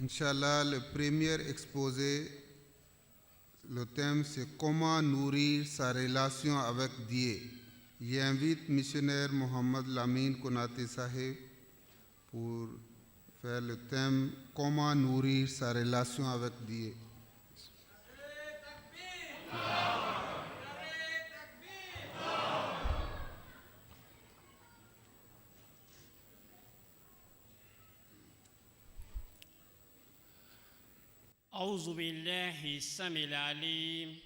Inch'Allah, le premier exposé, le thème c'est comment nourrir sa relation avec Dieu. J'invite missionnaire Mohamed L Konaté Sahib pour faire le thème comment nourrir sa relation avec Dieu. أعوذ بالله السميع العليم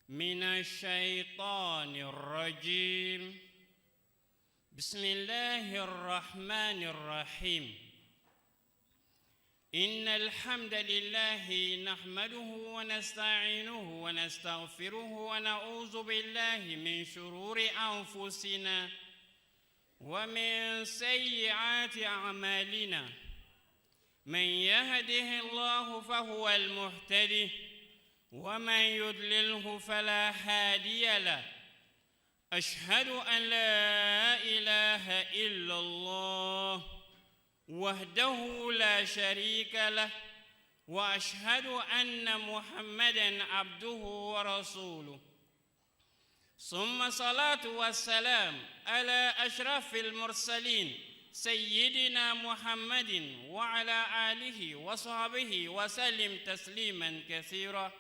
من الشيطان الرجيم بسم الله الرحمن الرحيم إن الحمد لله نحمده ونستعينه ونستغفره ونعوذ بالله من شرور أنفسنا ومن سيئات أعمالنا من يهده الله فهو المهتدي ومن يضلله فلا هادي له أشهد أن لا إله إلا الله وحده لا شريك له وأشهد أن محمدًا عبده ورسوله ثم صلاة والسلام على أشرف المرسلين سيدنا محمد وعلى آله وصحبه وسلم تسليما كثيرا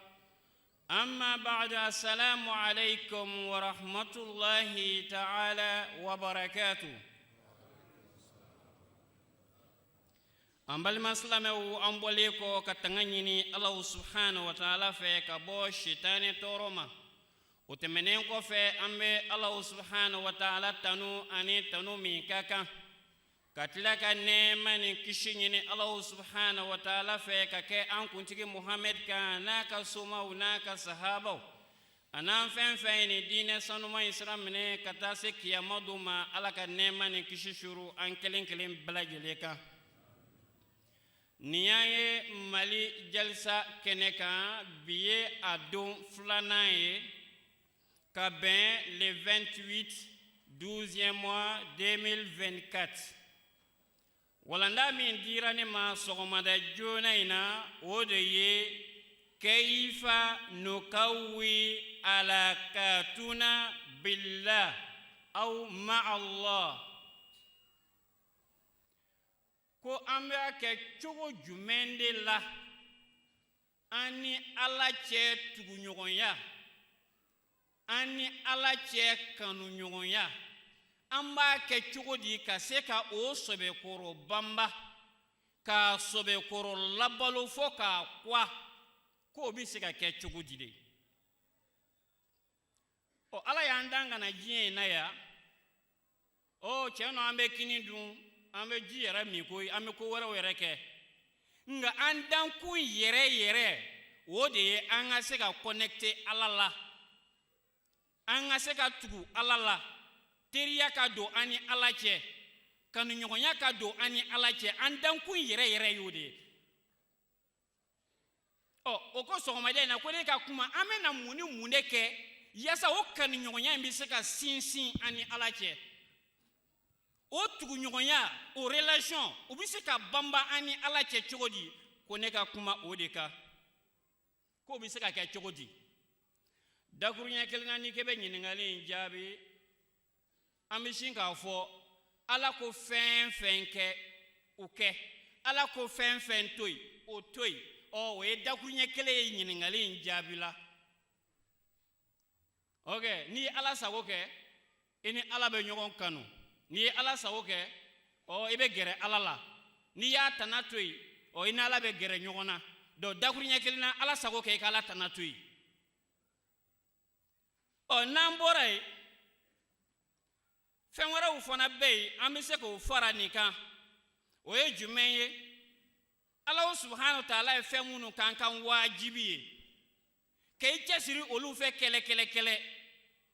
أما بعد السلام عليكم ورحمة الله تعالى وبركاته أمبال مسلمة وأمبوليكو كتنغنيني الله سبحانه وتعالى في كبو شيطان توروما وتمنينكو في أمبي الله سبحانه وتعالى تنو أني تنو ميكاكا katilaka neema ni kishinyini Allah subhanahu wa ta'ala fe kake an kuntigi Muhammad kana ka suma unaka sahaba anan fen ni dine sanuma islam ne kata se kiyamaduma alaka neema ni kishishuru an kelen blajeleka niyaye mali jalsa keneka biye adon flanaye ka ben le 28 12e mois 2024 walanda min dirane ma sogomada jonaina odeye kayfa nukawi alaqatuna billah aw ma'a Allah ko ambe ke chogo jumende la ani ala che tugu nyogonya ani ala che kanu nyogonya amba ke chugodi ka se ka o sobe koro bamba ka sobe koro labalo fo ka kwa ko bi se ka ke chugodi de o ala ya ndanga na jie na ya o cheno ambe kini dun ambe ji yere mi ko ambe ko wara were ke nga andan ku yere o de anga se ka connecter alala anga se ka tugu alala teriya ka do ani alache kanu nyogonya ka do ani alache andan kun yere yode o ko so ma de na ko de ka kuma amena muni muneke yasa o kanu nyogonya mbi se ka sinsin ani alache o tugu nyogonya o relation o bi se ka bamba ani alache chogodi ko ne ka kuma o de ka ko bi se ka ke chogodi dakurunya kelna ni kebe nyiningali njabi amishin ka fo ala ko fen ke uke ala ko fen toy o toy o we dakunye kele nyiningali njabila okay ni ala sago ke ini ala be nyogon kanu ni ala sago ke o ibe gere ala la ni ya tanatoy o ina ala be gere nyogona do dakunye kele na ala sago ke kala tanatoy o namborai fenwara ufona bei amise ko fara nika o ye jumenye Allah subhanahu wa ta'ala femunu kankan wajibi ke chesiri olu fe kele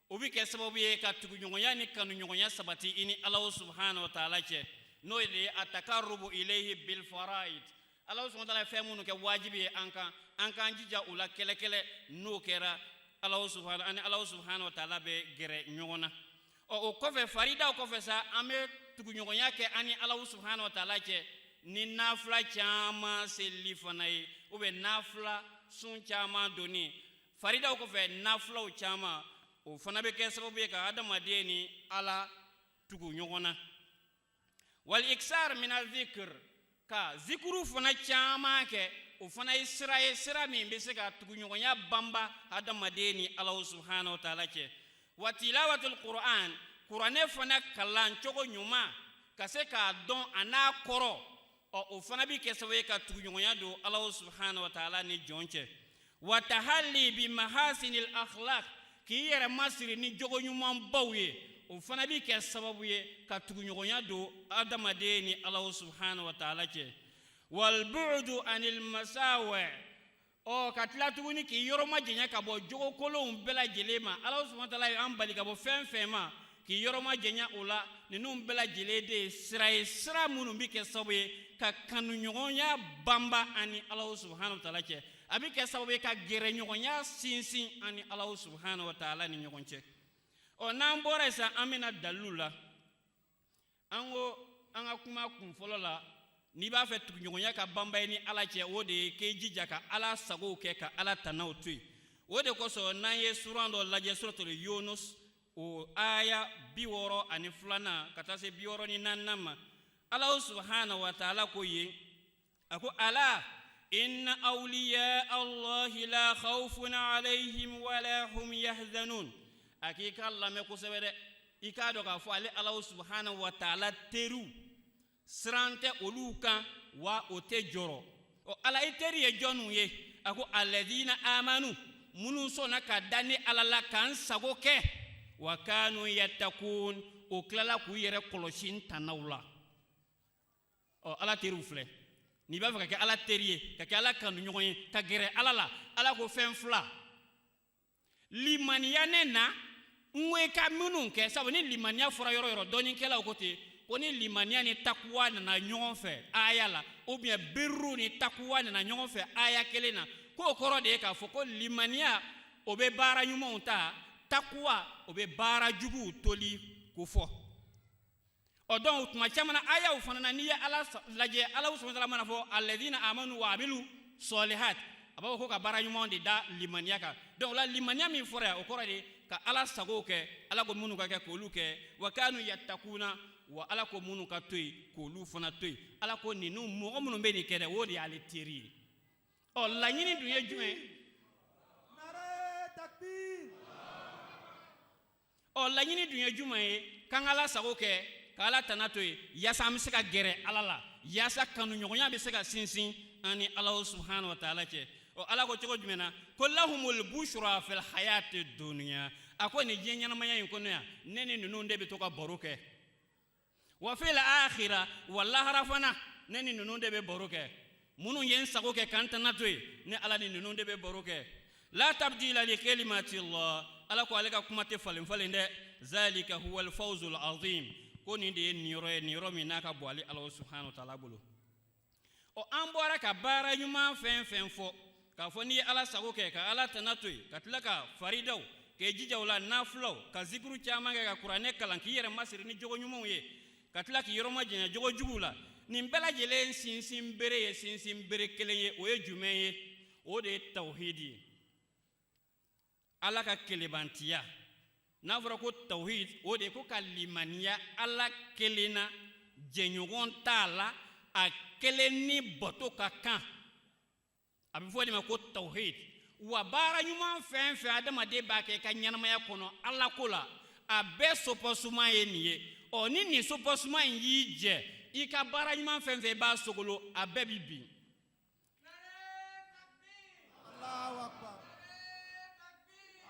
obi ke sababu ye ka tugu nyogonya ni kanu nyogonya sabati ini Allah subhanahu wa ta'ala che no ile atakarubu ilayhi bil faraid Allah subhanahu wa ta'ala femunu ke wajibi ankan jija ula kele no kera Allah subhanahu wa ta'ala be gere nyogona o kofe farida o kofe sa ame tugu nyogonya ke ani Allah subhanahu wa ta'ala che ni nafla caman seli fana ye ou bien nafla sun caman doni faridaw kɔfɛ naflaw caman o fana bɛ kɛ sababu ye ka adamaden ni ala tugu ɲɔgɔn na wal iksar min azikr ka zikuru fana caman kɛ o fana ye sira min bɛ se ka tugu ɲɔgɔnya banba adamaden ni ala subhanahu wa ta'ala cɛ wa tilawatul qur'an kuranɛ fana kalan cogo ɲuman ka se k'a dɔn a n'a kɔrɔ o fana bɛ kɛ sababu ye ka tugu ɲɔgɔnya don ala subhanahu wa ta'ala ni jɔn cɛ wa tahalli bi mahasinil akhlaq k'i yɛrɛ masiri ni jogo ɲuman baw ye o fana bɛ kɛ sababu ye ka tugu ɲɔgɔnya don adamaden ni ala subhanahu wa ta'ala cɛ wal bu'du anil masawi ka tila tuguni k'i yɔrɔ ma janya ka bɔ jogo kolonw bɛɛ lajɛlen ma ala subhanahu wa ta'ala y'an bali ka bɔ fɛn fɛn ma k'i yɔrɔ ma janya o la ninnu bɛɛ lajɛlen de ye sira minnu bɛ kɛ sababu ye ka kanu ɲɔgɔnya banba ani ala subhanahu wa ta'ala cɛ a bɛ kɛ sababu ye ka gɛrɛ ɲɔgɔnya sinsin ani ala subhanahu wa ta'ala ni ɲɔgɔn cɛ n'an bɔra yen sisan an bɛna dalilu la an ko an ka kuma kun fɔlɔ la n'i b'a fɛ tuguɲɔgɔnya ka banba ye ni ala cɛ o de ye k'i jija ka ala sagow kɛ ka ala tanaw to yen o de kosɔn n'an ye suran dɔ lajɛ suratul yunus o aya 62 ka taa se 64 ma ala subhanahu wa ta'ala ko yen a ko ala inna awliya allahi la khawfun alayhim wala hum yahzanun a k'i ka lamɛn kosɛbɛ dɛ i k'a dɔn k'a fɔ ale ala subhanahu wa ta'ala teriw siran tɛ olu kan wa o tɛ jɔrɔ ala i teri ye jɔnnu ye a ko alladhina amanu minnu sɔnna ka da ni ala la k'an sago kɛ wa kanu yattaqun o tilala k'u yɛrɛ kɔlɔsi tanaw la ala teriw filɛ n'i b'a fɛ ka kɛ ala teri ye ka kɛ ala kanu ɲɔgɔn ye ka gɛrɛ ala la ala ko fɛn fila limaniya ne na n ko i ka minnu kɛ sabu ni limaniya fɔra yɔrɔ yɔrɔ dɔɔninkɛlaw ko ten ko ni limaniya ni takuwa nana ɲɔgɔn fɛ aya la ou bien birru ni takuwa nana ɲɔgɔn fɛ aya kelen na k'o kɔrɔ de ye k'a fɔ ko limaniya o bɛ baara ɲumanw ta takuwa o bɛ baara juguw toli ko fɔ donc tuma caman na ayaw fana na n'i ye ala lajɛ ala subhanahu wa ta'ala mana fɔ alladhina amanu wa amilu solihat a b'a fɔ ko ka baara ɲumanw de da limaniya kan donc la limaniya min fɔra yan o kɔrɔ de ka ala sago kɛ ala ko minnu ka kɛ k'olu kɛ wa kanu yattakuna wa ala ko minnu ka to yen k'olu fana to yen ala ko ninnu mɔgɔ minnu bɛ nin kɛ dɛ o de y'ale teri ye laɲini dun ye jumɛn laɲini dun ye jumɛn ye k'an ka ala sago kɛ ka ala tana to yen yaasa an bɛ se ka gɛrɛ ala la yaasa kanuɲɔgɔnya bɛ se ka sinsin ani ala subhanahu wa ta'ala cɛ ala ko cogo jumɛn na ko lahumul bushra fil hayati dunya a ko nin diɲɛ ɲɛnamaya in kɔnɔ yan ne ni ninnu de bɛ to ka baro kɛ wa fil akhirah wa lahara fana ne ni ninnu de bɛ baro kɛ minnu ye n sago kɛ k'an tana to yen ne ala ni ninnu de bɛ baro kɛ la tabdila li kalimatillah ala ko ale ka kuma tɛ falen falen dɛ zalika huwal fawzul azim ko nin de ye nin yɔrɔ ye nin yɔrɔ min n'a ka bon ale ala subhanahu wa ta'ala bolo an bɔra ka baara ɲuman fɛn fɛn fɔ k'a fɔ n'i ye ala sago kɛ ka ala tana to yen ka tila ka faridaw k'e jija o la nafilaw ka zikuru caman kɛ ka kuranɛ kalan k'i yɛrɛ masiri ni jogo ɲumanw ye ka tila k'i yɔrɔ ma janya jogo juguw la nin bɛɛ lajɛlen sinsin bere ye sinsin bere kelen ye o ye jumɛn ye o de ye tawhidi ye ala ka kelebantiya n'a fɔra ko tawhid o de ye ko ka limaniya ala kelen na jɛɲɔgɔn t'a la a kelen ni bato ka kan a bɛ fɔ de ma ko tawhid wa baara ɲuman fɛn fɛn adamaden b'a kɛ ka ɲɛnamaya kɔnɔ ala ko la a bɛɛ sopɔsuma ye nin ye ni nin sopɔsuma in y'i jɛ i ka baara ɲuman fɛn fɛn b'a sogolo a bɛɛ bi bin Allahu akbar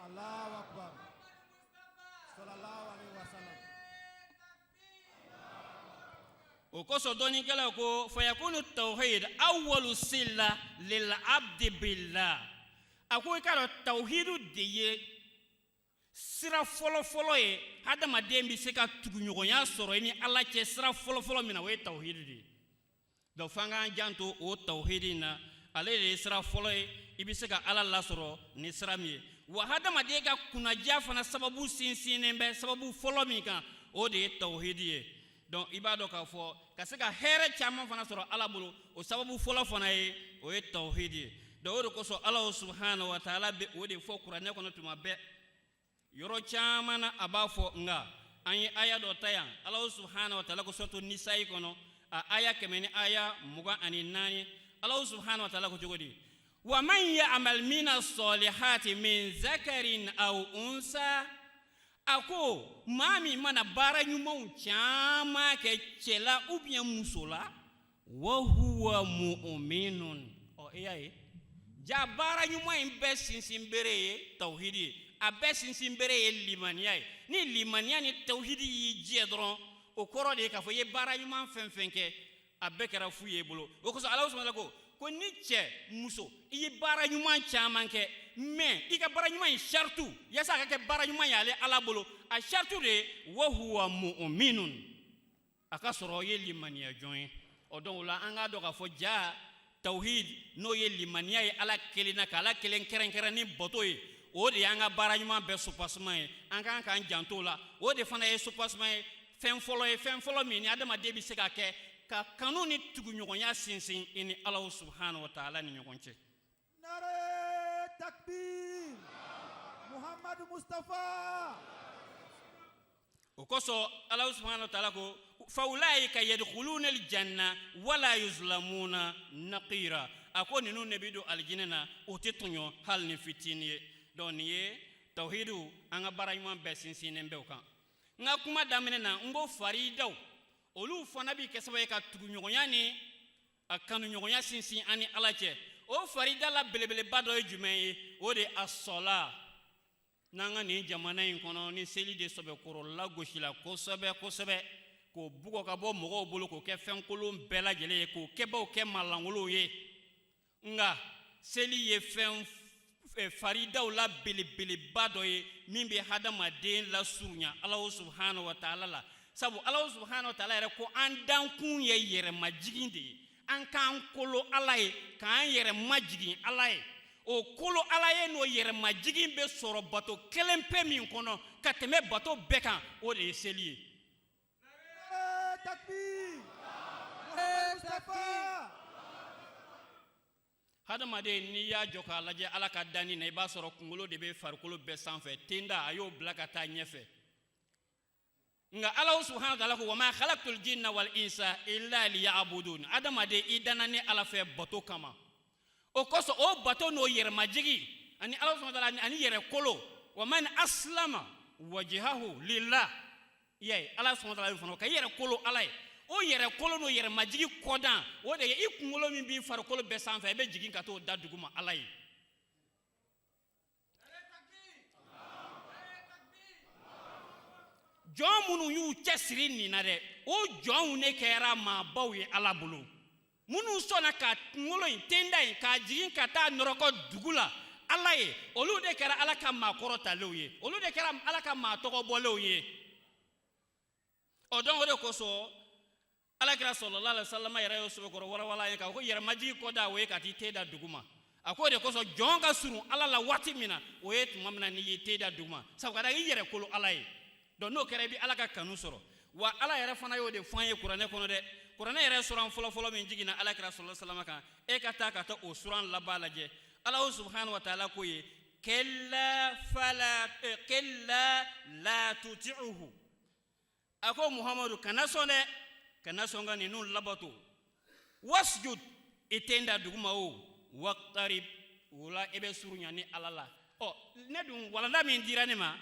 Allahu akbar sallallahu alaihi wasallam o kosɔn dɔɔninkɛlaw ko fayakunu tawhid awwalu sila lil abdi billah a ko i k'a dɔn tawhidu de ye sira fɔlɔfɔlɔ ye hadamaden bɛ se ka tuguɲɔgɔnya sɔrɔ i ni ala cɛ sira fɔlɔfɔlɔ min na o ye tawhidu de ye donc f'an k'an janto o tawhidi in na ale de ye sira fɔlɔ ye i bɛ se ka ala lasɔrɔ ni sira min ye wa hadamaden ka kunnaja fana sababu sinsinnen bɛ sababu fɔlɔ min kan o de ye tawhidi ye donc i b'a dɔn k'a fɔ ka se ka hɛrɛ caman fana sɔrɔ ala bolo o sababu fɔlɔ fana ye o ye tawhid ye donc o de kosɔn ala subhanahu wa ta'ala bɛ o de fɔ kuranɛ kɔnɔ tuma bɛɛ yɔrɔ caman na a b'a fɔ nka an ye aya dɔ ta yan ala subhanahu wa ta'ala ko suratu nisa'i kɔnɔ a aya 100 ni aya 24 ala subhanahu wa ta'ala ko cogo di wa man ya'mal mina salihati min zakarin aw unsa ako maa min mana baara ɲumanw caman kɛ cɛ la ou bien muso la wa huwa mu'minun e y'a ye ja baara ɲuman in bɛɛ sinsin bere ye tawhidi ye a bɛɛ sinsin bere ye limaniya ye ni limaniya ni tawhidi y'i jɛ dɔrɔn o kɔrɔ de ye k'a fɔ i ye baara ɲuman fɛn fɛn kɛ a bɛɛ kɛra fu ye bolo o kosɔn ala subhanahu wa ta'ala ko ni cɛ muso i ye baara ɲuman caman kɛ mais i ka baara ɲuman in shartu yasa a ka kɛ baara ɲuman ye ale ala bolo a shartu de ye wa huwa mu'minun a ka sɔrɔ ye limaniya jɔn ye o donc o la an k'a dɔn k'a fɔ ja tawhid n'o ye limaniya ye ala kelen na k'ala kelen kɛrɛnkɛrɛn ni bato ye o de y'an ka baara ɲuman bɛɛ supasement ye an kan k'an janto la o de fana ye supasement ye fɛn fɔlɔ min ni adamaden bɛ se ka kɛ ka kanu ni tuguɲɔgɔnya sinsin i ni ala subhanahu wa ta'ala ni ɲɔgɔn cɛ Nare takbir. Muhammad Mustafa. o kosɔn ala subhanahu wa ta'ala ko faulaika yadkhuluna aljanna wala yuzlamuna naqira a ko ninnu ne bɛ don aljinɛ na o tɛ tɔɲɔ hali ni fitini ye donc nin ye tawhidu an ka baara ɲuman bɛɛ sinsinnen bɛ o kan n ka kuma daminɛ na n ko faridaw olu fana bi kɛ sababu ye ka tuguɲɔgɔnya ni a kanuɲɔgɔnya sinsin ani ala cɛ o farida la belebeleba dɔ ye jumɛn ye o de a sɔla n'an ka nin jamana in kɔnɔ ni seli de sɔbɛkɔrɔ lagosila kosɛbɛ kosɛbɛ k'o bugɔ ka bɔ mɔgɔw bolo k'o kɛ fɛn kolon bɛɛ lajɛlen ye k'o kɛbaw kɛ malangolow ye nka seli ye fɛn faridaw la belebeleba dɔ ye min bɛ hadamaden lasurunya ala subhanahu wa ta'ala la sabu ala subhanahu wa ta'ala yɛrɛ ko an dankun ye yɛrɛmajigin de ye an k'an kolo ala ye k'an yɛrɛ majigin ala ye o kolo ala ye n'o yɛrɛmajigin bɛ sɔrɔ bato kelen pe min kɔnɔ ka tɛmɛ bato bɛɛ kan o de ye seli ye Takbir. Mustafa. hadamaden n'i y'a jɔ k'a lajɛ ala ka danni na i b'a sɔrɔ kunkolo de bɛ farikolo bɛɛ sanfɛ tenda a y'o bila ka taa ɲɛfɛ nga ala subhanahu wa ta'ala ko wa ma khalaqtul jinna wal insa illa liya'budun adamaden i danna ni ala fɛ bato kama o kosɔn o bato n'o yɛrɛmajigi ani ala subhanahu wa ta'ala ani yɛrɛ kolo wa man aslama wajhahu lillah ye ala subhanahu wa ta'ala fana ka yɛrɛ kolo ala ye o yɛrɛ kolo n'o yɛrɛmajigi kɔdan o de ye i kunkolo min b'i farikolo bɛɛ sanfɛ i bɛ jigin ka t'o da duguma ala ye jɔn minnu y'u cɛsiri nin na dɛ o jɔnw ne kɛra maabaw ye ala bolo minnu sɔnna ka kunkolo in tenda in k'a jigin ka taa nɔrɔkɔ dugu la ala ye olu de kɛra ala ka maakɔrɔtalenw ye olu de kɛra ala ka maatɔgɔbɔlenw ye o donc o de kosɔn alakira sallallahu alaihi wasallam yɛrɛ y'o sɛbɛkɔrɔ warawala ye k'a ko yɛrɛmajigi kɔda o ye ka t'i te da dugu ma a ko de kosɔn jɔn ka surun ala la waati min na o ye tuma min na n'i y'i te da dugu ma sabu ka da i yɛrɛ kolo ala ye donc n'o kɛra i bɛ ala ka kanu sɔrɔ wa ala yɛrɛ fana y'o de fɔ an ye kuranɛ kɔnɔ dɛ kuranɛ yɛrɛ suran fɔlɔfɔlɔ min jiginna alakira sallallahu alaihi wasallam kan e ka taa o suran laban lajɛ ala subhanahu wa ta'ala ko ye kella la tuti'uhu a ko muhamadu kana sɔn dɛ kana sɔn ka ninnu labato wasjud i tɛ n da duguma o waqtarib o la i bɛ surunya ni ala la ɔ ne dun walanda min dira ne ma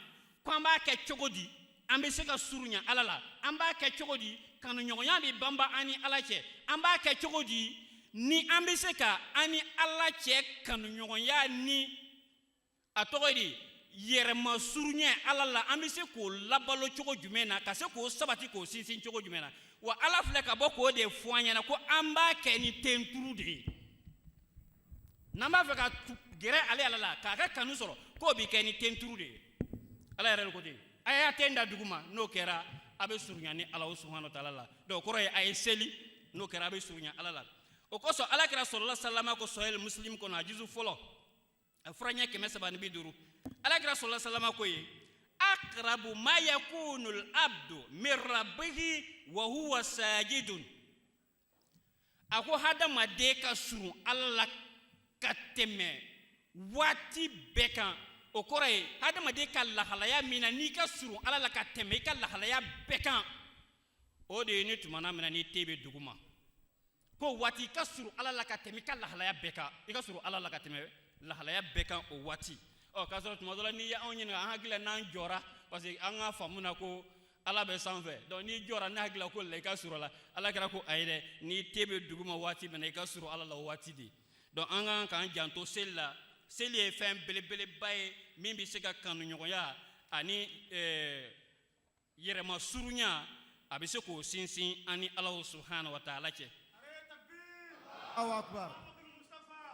ko an b'a kɛ cogo di an bɛ se ka surunya ala la an b'a kɛ cogo di kanuɲɔgɔnya bɛ banba an ni ala cɛ an b'a kɛ cogo di ni an bɛ se ka an ni ala cɛ kanuɲɔgɔnya ni a tɔgɔ di yɛrɛma surunya ala la an bɛ se k'o labalo cogo jumɛn na ka se k'o sabati k'o sinsin cogo jumɛn na wa ala filɛ ka bɔ k'o de fɔ an ɲɛna ko an b'a kɛ ni tenturu de ye n'an b'a fɛ ka gɛrɛ ale ala la k'a ka kanu sɔrɔ k'o bɛ kɛ ni tenturu de ye ala yɛrɛ de ko ten a y'a ten da dugu ma n'o kɛra a bɛ surunya ni ala subhanahu wa ta'ala la donc kɔrɔ ye a ye seli n'o kɛra a bɛ surunya ala la o kosɔn alakira sallallahu alaihi wasallam ko sahih muslim kɔnɔ a juzu fɔlɔ a furaɲɛ 350 alakira sallallahu alaihi wasallam ko ye aqrabu ma yakunu al-abdu min rabbihi wa huwa sajidun ako hadamaden ka surun Ala la ka tɛmɛ waati bɛɛ kan o kɔrɔ ye hadamaden ka lahalaya min na n'i ka surun Ala la ka tɛmɛ i ka lahalaya bɛɛ kan o de ye ni tumana min na n'i te bɛ dugu ma ko waati i ka surun Ala la ka tɛmɛ i ka lahalaya bɛɛ kan i ka surun Ala la ka tɛmɛ lahalaya bɛɛ kan o waati k'a sɔrɔ tuma dɔ la n'i ye anw ɲininka an hakili la n'an jɔra parce que an ka faamu na ko Ala bɛ sanfɛ donc n'i jɔra ne hakili la ko la i ka surun la Ala kɛra ko ayi dɛ n'i te bɛ dugu ma waati min na i ka surun Ala la o waati de donc an kan k'an janto seli la seli ye fɛn belebeleba ye min bɛ se ka kanuɲɔgɔnya ani yɛrɛma surunya a bɛ se k'o sinsin ani Ala subhanahu wa ta'ala cɛ. Allahu akbar.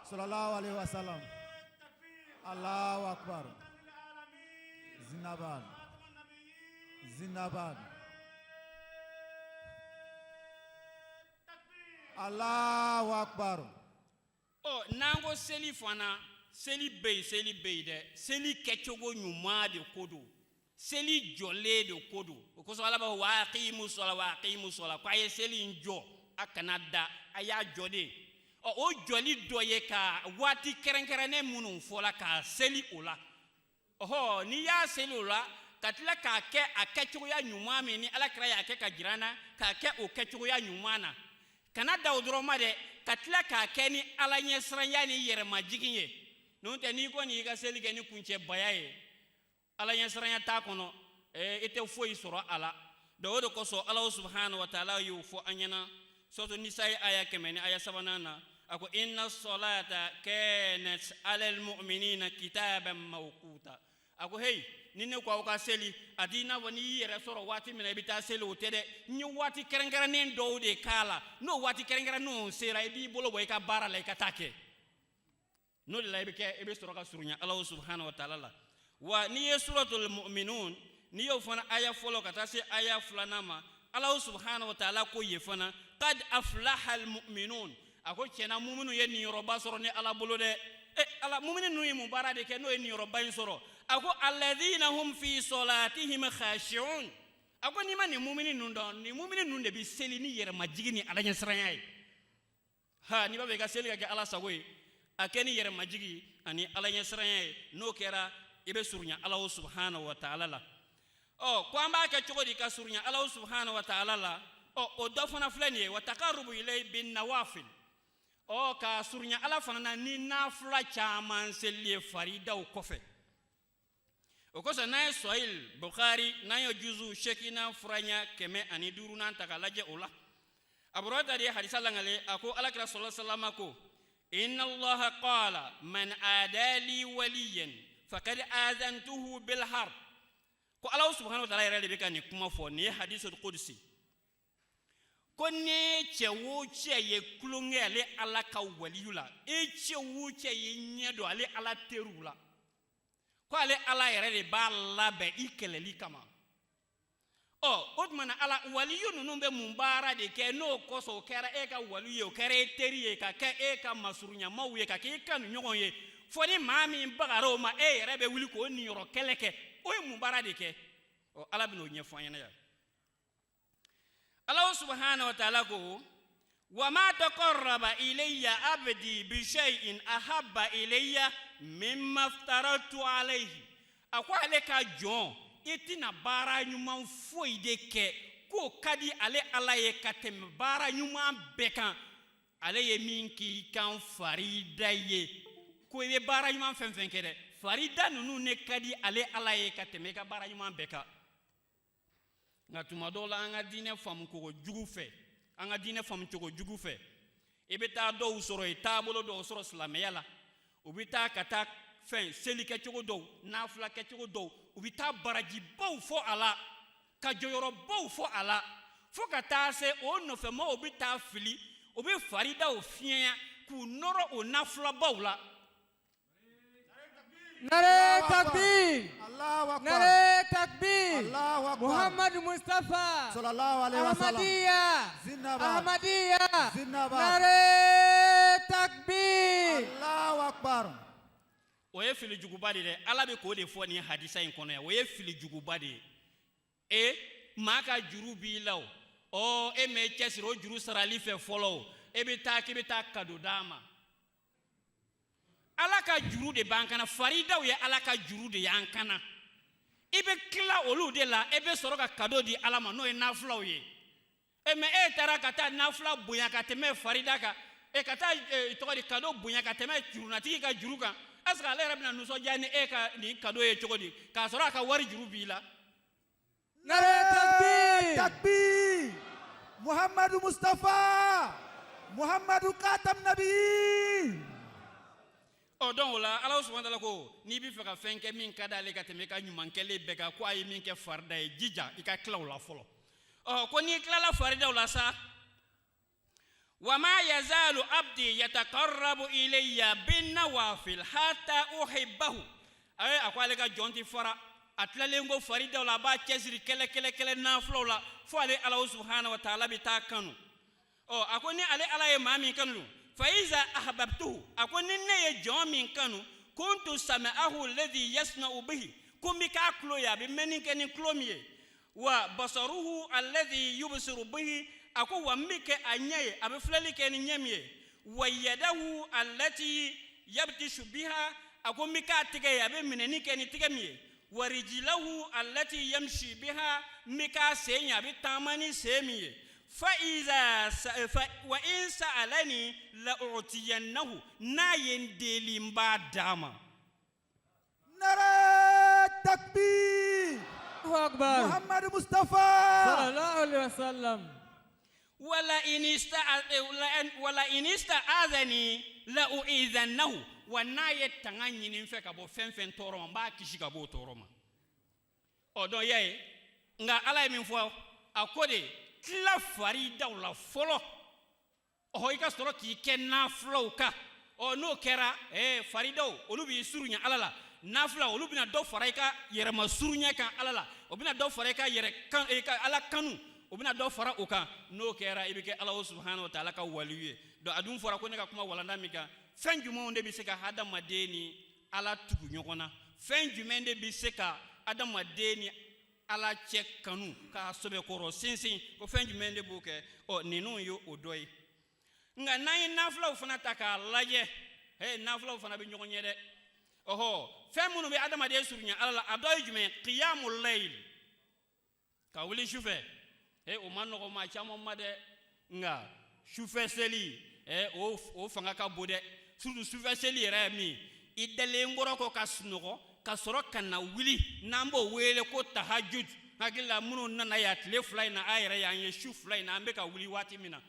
Sallallahu alaihi wasallam. Allahu akbar. Zinabad. Zinabad. Allahu akbar. Nango seli fana seli bɛ yen dɛ seli kɛcogo ɲuman de ko don seli jɔlen de ko don o kosɔn Ala b'a fɔ wa aqimu sɔla ko a ye seli in jɔ a kana da a y'a jɔ de o jɔli dɔ ye ka waati kɛrɛnkɛrɛnnen minnu fɔla ka seli o la n'i y'a seli o la ka tila k'a kɛ a kɛcogoya ɲuman min ni Ala kɛra y'a kɛ ka jira an na k'a kɛ o kɛcogoya ɲuman na kana da o dɔrɔn ma dɛ ka tila k'a kɛ ni Ala ɲɛsiranya ni yɛrɛmajigin ye n'o tɛ n'i kɔni y'i ka seli kɛ ni kuncɛbaya ye Ala ɲɛsiranya t'a kɔnɔ i tɛ foyi sɔrɔ a la donc o de kosɔn Ala subhanahu wa ta'ala y'o fɔ an ɲɛna surtout Nisa ye aya 100 ni aya 3 na a ko inna salata kanat alal mu'minina kitaban mawquta a ko hey ni ne ko aw ka seli a di n'a fɔ n'i y'i yɛrɛ sɔrɔ waati min na i bɛ taa seli o tɛ dɛ n ye waati kɛrɛnkɛrɛnnen dɔw de k'a la n'o waati kɛrɛnkɛrɛnnenw sera i b'i bolo bɔ i ka baara la i ka taa kɛ n'o de la i bɛ sɔrɔ ka surunya Ala subhanahu wa ta'ala la wa n'i ye suratul mu'minun n'i y'o fana aya fɔlɔ ka taa se aya 2 ma Ala subhanahu wa ta'ala ko ye fana qad aflaha al mu'minun a ko tiɲɛna mu'minu ye niyɔrɔba sɔrɔ ni Ala bolo dɛ Ala mu'minu ninnu ye mun baara de kɛ n'o ye niyɔrɔba in sɔrɔ a ko alladhina hum fi salatihim khashi'un a ko n'i ma nin mu'minu ninnu dɔn nin mu'minu ninnu de bɛ seli ni yɛrɛmajigin ni Ala ɲɛsiranya ye n'i b'a fɛ i ka seli ka kɛ Ala sago ye a kɛ ni yɛrɛmajigin ani Ala ɲɛsiranya ye n'o kɛra i bɛ surunya Ala subhanahu wa ta'ala la ko an b'a kɛ cogo di ka surunya Ala subhanahu wa ta'ala la o dɔ fana filɛ nin ye wa taqarrubu ilayhi bin nawafil ka surunya Ala fana na ni nafila caman seli ye faridaw kɔfɛ o kosɔn n'an ye Sahih Bukhari n'an ye juzu sekina furanya 105 n'an ta k'a lajɛ o la a bɔra de hadisa langale a ko Alakira sallallahu alaihi wasallam ko inna Allaha qala man adali waliyan faqad azantuhu bil harb ko Ala subhanahu wa ta'ala yɛrɛ de bɛ ka nin kuma fɔ nin ye hadisul qudsi ko ne cɛ wo cɛ ye kulonkɛ ale Ala ka waliyu la e cɛ wo cɛ ye ɲɛ don ale Ala teriw la ko ale Ala yɛrɛ de b'a labɛn i kɛlɛli kama o tuma na Ala waliyu ninnu bɛ mun baara de kɛ n'o kosɔn o kɛra e ka waliyu ye o kɛra e teri ye ka kɛ e ka masurunyamaw ye ka kɛ e kanuɲɔgɔn ye fo ni maa min bagara o ma e yɛrɛ bɛ wuli k'o niyɔrɔ kɛlɛ kɛ o ye mun baara de kɛ Ala bɛ n'o ɲɛfɔ an ɲɛna yan Allah subhanahu wa ta'ala ko wa ma taqarraba ilayya abdi bi shay'in ahabba ilayya mimma aftaratu alayhi ako ale ka jɔn itina baara ɲuman foyi de kɛ ko kadi ale Ala ye ka tɛmɛ baara ɲuman bɛɛ kan ale ye min k'i kan farida ye ko i bɛ baara ɲuman fɛn fɛn kɛ dɛ farida ninnu ne kadi ale Ala ye ka tɛmɛ i ka baara ɲuman bɛɛ kan nka tuma dɔw la an ka diinɛ faamu cogo jugu fɛ an ka diinɛ faamu cogo jugu fɛ i bɛ taa dɔw sɔrɔ yen taabolo dɔw sɔrɔ silamɛya la u bɛ taa ka taa fɛn seli kɛcogo dɔw nafila kɛcogo dɔw u bɛ taa barajibaw fɔ a la ka jɔyɔrɔbaw fɔ a la fo ka taa se o nɔfɛmɔgɔw bɛ taa fili u bɛ faridaw fiɲɛya k'u nɔrɔ o nafilabaw la. Nare takbir, Allahu akbar. nare takbir, Allahu akbar. Muhammad Mustafa, Sallallahu alaihi wasallam. Ahmadiyya, Zindabad. Ahmadiyya, Zindabad. nare takbir. Allahu akbar. O ye fili juguba de dɛ Ala bɛ k'o de fɔ nin hadisa in kɔnɔ yan o ye fili juguba de ye maa ka juru b'i la e me cɛsiri o juru sarali fɛ fɔlɔ e bɛ taa k'i bɛ taa kado d'a ma ala ka juru de b'an kana faridaw ye ala ka juru de y'an kana i bɛ tila olu de la e bɛ sɔrɔ ka kado di ala ma n'o ye nafulaw ye mais e taara ka taa nafula bonya ka tɛmɛ farida kan ka taa tɔgɔ di kado bonya ka tɛmɛ jurunatigi ka juru kan est-ce que ale yɛrɛ bɛna nisɔndiya ni e ka nin kado ye cogo di k'a sɔrɔ a ka wari juru b'i la Nare takbir Muhammadu Mustafa Muhammadu Katam Nabi donc la ala subhanahu wa ta'ala ko n'i b'i fɛ ka fɛn kɛ min ka d'ale ka tɛmɛ ka ɲuman kɛlen bɛɛ kan ko a ye min kɛ farida ye jija i ka tila o la fɔlɔ ko n'i tilala faridaw la sa wa ma yazalu abdi yataqarrabu ilayya bin nawafil hatta uhibbahu a ko ale ka jɔn ti fara a tilalen ko faridaw la a b'a cɛsiri kɛlɛ nafulaw la fo ale ala subhanahu wa ta'ala bɛ taa kanu a ko ni ale ala ye maa min kanu fa iza ahbabtuhu a ko ni ne ye jɔn min kanu kuntu sama'ahu alladhi yasma'u bihi ko n bɛ k'a tulo ye a bɛ mɛnni kɛ ni tulo min ye wa basaruhu alladhi yubsiru bihi a ko wa n bɛ kɛ a ɲɛ ye a bɛ filɛli kɛ ni ɲɛ min ye wa yadahu allati yabtishu biha a ko n bɛ k'a tigɛ ye a bɛ minɛni kɛ ni tigɛ min ye wa rijlahu allati yamshi biha n bɛ k'a sen ye a bɛ taama ni sen min ye wa in sa'alani la u'tiyannahu n'a ye n deli n b'a d'a ma Nare takbir Allahu Akbar Muhammadu Mustafa sallallahu alaihi wasallam wala in ista'adhani la u'idhannahu wa n'a ye tanga ɲini n fɛ ka bɔ fɛn fɛn tɔɔrɔ ma n b'a kisi ka bɔ o tɔɔrɔ ma donc y'a ye nka ala ye min fɔ a ko de tila faridaw la fɔlɔ i ka sɔrɔ k'i kɛ nafulaw kan n'o kɛra faridaw olu b'i surunya ala la nafula olu bɛna dɔ fara i ka yɛrɛma surunya kan ala la o bɛna dɔ fara i ka ala kanu o bɛna dɔ fara o kan n'o kɛra i bɛ kɛ ala subhanahu wa ta'ala ka waliyu ye donc a dun fɔra ko ne ka kuma walanda min kan fɛn jumɛnw de bɛ se ka hadamaden ni ala tugu ɲɔgɔn na fɛn jumɛn de bɛ se ka hadamaden ni ala cɛ kanu k'a sɛbɛkɔrɔ sinsin ko fɛn jumɛn de b'o kɛ ninnu ye o dɔ ye nka n'an ye nafulaw fana ta k'a lajɛ nafulaw fana bɛ ɲɔgɔn ye dɛ fɛn minnu bɛ adamaden surunya ala la a dɔ ye jumɛn qiyamul layl ka wuli sufɛ o ma nɔgɔ maa caman ma dɛ nka sufɛ seli o fanga ka bon dɛ surtout sufɛ seli yɛrɛ ye min i dalen kɔrɔ kɔ ka sunɔgɔ ka sɔrɔ ka na wuli n'an b'o wele ko tahajud hakili la minnu nana yan tile fila in na a yɛrɛ y'an ye su fila in na an bɛ ka wuli waati min na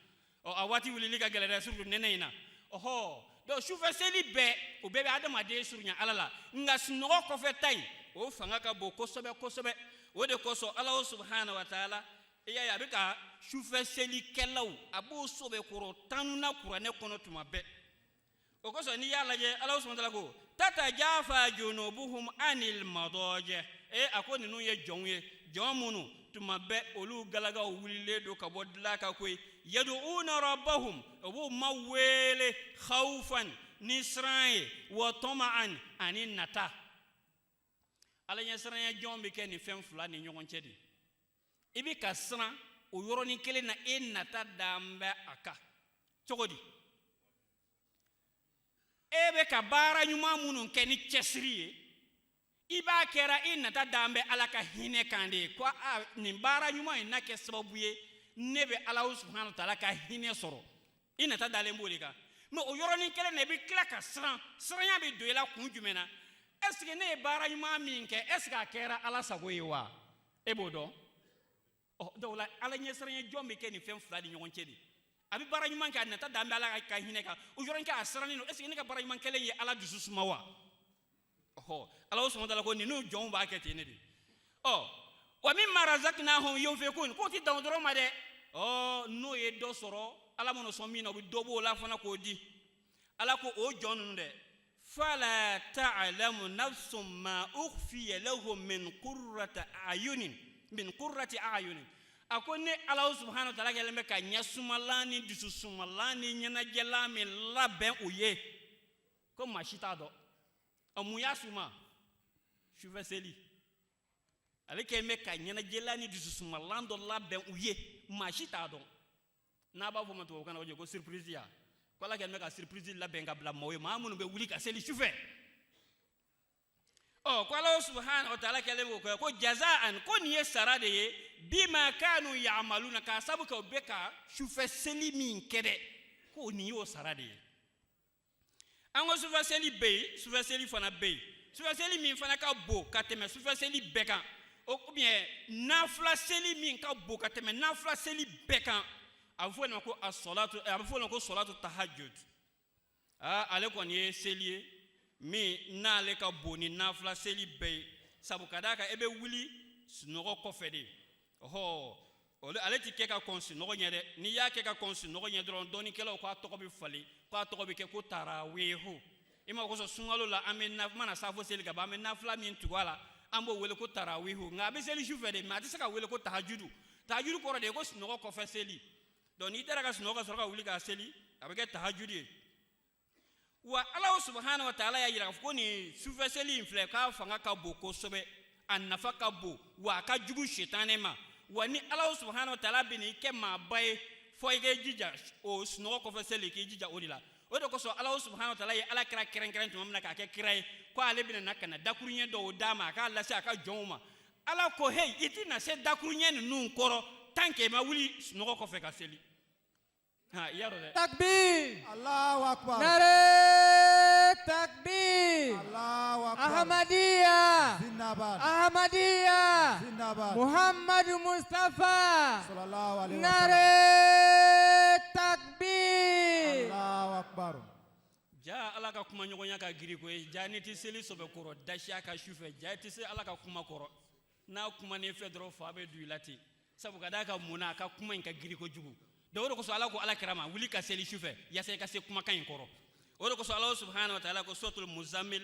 a waati wulili ka gɛlɛn dɛ surtout nɛnɛ in na donc sufɛ seli bɛɛ o bɛɛ bɛ adamaden surunya ala la nka sunɔgɔ kɔfɛ ta in o fanga ka bon kosɛbɛ kosɛbɛ o de kosɔn ala subhanahu wa ta'ala i y'a ye a bɛ ka sufɛ selikɛlaw a b'o sɛbɛkɔrɔ tanuna kuranɛ kɔnɔ tuma bɛɛ o kosɔn n'i y'a lajɛ ala subhanahu wa ta'ala ko tatajafa junubuhum anil madajih a ko ninnu ye jɔnw ye jɔn minnu tuma bɛɛ olu galagaw wulilen don ka bɔ dilan kan koyi yad'una rabbahum o b'u ma wele khawfan ni siran ye wa tama'an ani nata ala ɲɛsiranya jɔn bɛ kɛ nin fɛn fila ni ɲɔgɔn cɛ de i bɛ ka siran o yɔrɔnin kelen na e nata dan bɛ a kan cogo di e bɛ ka baara ɲuman minnu kɛ ni cɛsiri ye i b'a kɛra i nata dan bɛ ala ka hinɛ kan de ye ko nin baara ɲuman in na kɛ sababu ye ne bɛ ala subhanahu wa ta'ala ka hinɛ sɔrɔ i nata dalen b'o de kan mais o yɔrɔnin kelen na i bɛ tila ka siran siranya bɛ don i la kun jumɛn na est ce que ne ye baara ɲuman min kɛ est ce que a kɛra ala sago ye wa e b'o dɔn donc la ala ɲɛsiranya jɔn bɛ kɛ nin fɛn fila ni ɲɔgɔn cɛ de a bɛ baara ɲuman kɛ a nata dan bɛ ala ka hinɛ kan o yɔrɔnin kɛ a sirannen don est ce que ne ka baara ɲuman kɛlen ye ala dusu suma wa ala subhanahu wa ta'ala ko ninnu jɔnw b'a kɛ ten ne de wa mimma razaqnahum yunfiqun ko ti dan dɔrɔn ma dɛ n'o ye dɔ sɔrɔ ala mana sɔn min na o bɛ dɔ b'o la fana k'o di ala ko o jɔn ninnu dɛ fala ta'lamu nafsun ma ukhfiya lahum min qurrati a'yunin a ko ne ala subhanahu wa ta'ala kɛlen bɛ ka ɲɛsumalan ni dususumalan ni ɲɛnajɛlan min labɛn u ye ko maa si t'a dɔn mun y'a suma sufɛ seli ale kɛlen bɛ ka ɲɛnajɛlan ni dususumalan dɔ labɛn u ye maa si t'a dɔn n'a b'a fɔ ma tubabukan na o ko surprise ya ko Ala kɛlen bɛ ka surprise labɛn ka bila maaw ye maa minnu bɛ wuli ka seli sufɛ ko Ala subhanahu wa ta'ala kɛlen b'o ko jazaan ko nin ye sara de ye bima kanu ya'maluna k'a sabu kɛ u bɛ ka sufɛ seli min kɛ dɛ ko nin y'o sara de ye an ko sufɛ seli bɛ yen sufɛ seli fana bɛ yen sufɛ seli min fana ka bon ka tɛmɛ sufɛ seli bɛɛ kan ou bien nafila seli min ka bon ka tɛmɛ nafila seli bɛɛ kan a bɛ fɔ nin ma ko as-salatu a bɛ fɔ nin ko salatu tahajjud ale kɔni ye seli ye min n'ale ka bon ni nafila seli bɛɛ ye sabu ka d'a kan e bɛ wuli sunɔgɔ kɔfɛ de ale ti kɛ ka kɔn sunɔgɔ ɲɛ dɛ n'i y'a kɛ ka kɔn sunɔgɔ ɲɛ dɔrɔn dɔnnikɛlaw k'a tɔgɔ bɛ falen k'a tɔgɔ bɛ kɛ ko taraweho i ma ko sunkalo la an bɛ mana safo seli ka ban an bɛ nafila min tugu a la an b'o wele ko taraweho nka a bɛ seli sufɛ de mais a tɛ se ka wele ko tahajudu tahajudu kɔrɔ de ye ko sunɔgɔ kɔfɛ seli donc n'i taara ka sunɔgɔ ka sɔrɔ ka wuli k'a seli a bɛ kɛ tahajudu ye wa Ala subhanahu wa ta'ala y'a yira k'a fɔ ko nin sufɛ seli in filɛ k'a fanga ka bon kosɛbɛ a nafa ka bon wa a ka jugu sitanɛ ma wa ni Ala subhanahu wa ta'ala bɛ n'i kɛ maaba ye fɔ i k'i jija o sunɔgɔ kɔfɛ seli k'i jija o de la o de kosɔn Ala subhanahu wa ta'ala ye Ala kira kɛrɛnkɛrɛn tuma min na k'a kɛ kira ye ko ale bɛna na ka na dakuruɲɛ dɔw d'a ma a k'a lase a ka jɔnw ma Ala ko hey i tɛna se dakuruɲɛ ninnu kɔrɔ tant que i ma wuli sunɔgɔ kɔfɛ ka seli i y'a dɔn dɛ. Takbir. Allahu Akbar. Nare takbir. Allahu Akbar. Ahmadiyya. Zindabad. Ahmadiyya. Zindabad. Muhammad Mustafa. Sallallahu alaihi wasallam. Nare takbir. Allahu Akbar. Ja Ala ka kuma ɲɔgɔnya ka giri ko ye ja ni tɛ seli sɔbɛ kɔrɔ dasiya ka sufɛ ja i tɛ se Ala ka kuma kɔrɔ n'a kuma ne fɛ dɔrɔn fa bɛ don i la ten sabu ka d'a ka munna a ka kuma in ka giri kojugu donc o de kosɔn Ala ko Ala kira ma wuli ka seli sufɛ yaasa i ka se kumakan in kɔrɔ o de kosɔn Ala subhanahu wa ta'ala ko suratul muzammil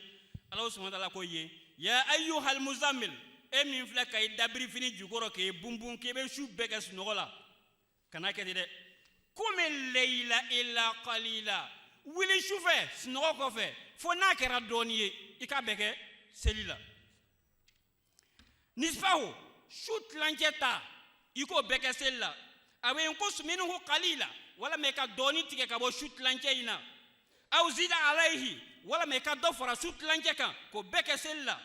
Ala subhanahu wa ta'ala ko ye ya ayyuhal muzammil e min filɛ ka i dabiri fini jukɔrɔ k'e bunbun k'e bɛ su bɛɛ kɛ sunɔgɔ la kana kɛ ten dɛ qumil layla illa qalila wuli sufɛ sunɔgɔ kɔfɛ fo n'a kɛra dɔɔni ye i k'a bɛɛ kɛ seli la nisfahu su tilancɛ ta i k'o bɛɛ kɛ seli la a bɛ ko minhu qalila wala mɛ ka dɔɔni tigɛ ka bɔ su tilancɛ in na aw zida alayhi wala mɛ ka dɔ fara su tilancɛ kan k'o bɛɛ kɛ seli la